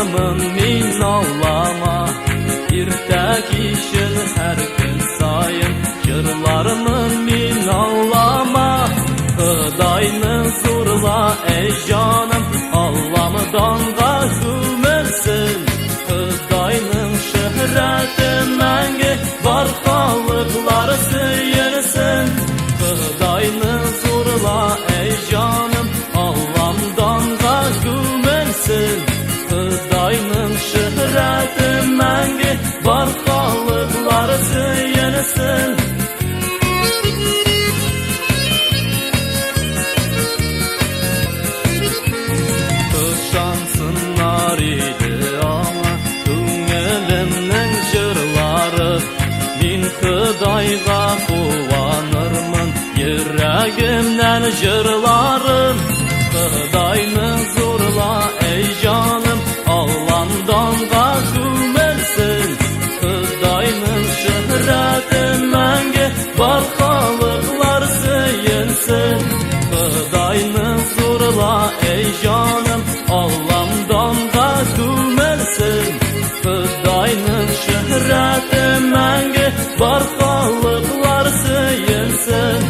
Yırlarımın min ağlama, irtek işin her gün sayın. Yırlarımın min ağlama, Hıdayını zorla ey canım, Allah'ımdan gazümersin. Hıdayının şöhreti menge, barkalıklar sıyırsın. Hıdayını zorla ey canım, Allah'ımdan gazümersin. Hıdayının şöhreti menge, barkalıklar sıyırsın. Şansınlar idi ama Küngelimnin jırları, Min Hıdayga kuvanırmın, Yüreğimden jırlarım. Hıdayını zorla ey canım, Allah'ımdan gazümersin. Hıdayının şöhreti menge, barkalıklar sıyınsın. Hıdayını zorla ey canım, Allah'ımdan gazümersin. Hıdayının şöhreti menge, barkalıklar sıyınsın.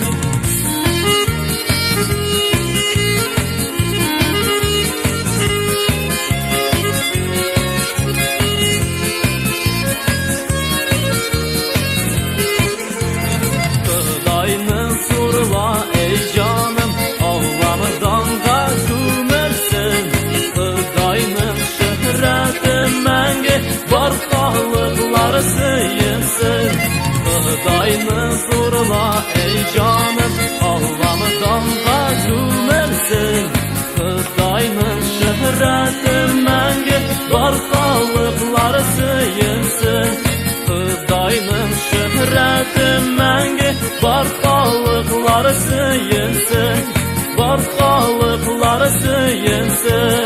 Hıdayını zorla ey canım, Allah'ımdan gazümersin. Hıdayının şöhreti menge, barkalıklar sıyınsın. Hıdayını zorla ey canım, Allah'ımdan gazümersin. Hıdayının şöhreti menge, barkalıklar sıyınsın. Hıdayının şöhreti menge, barkalıklar sıyınsın. Barkalıklar sıyınsın.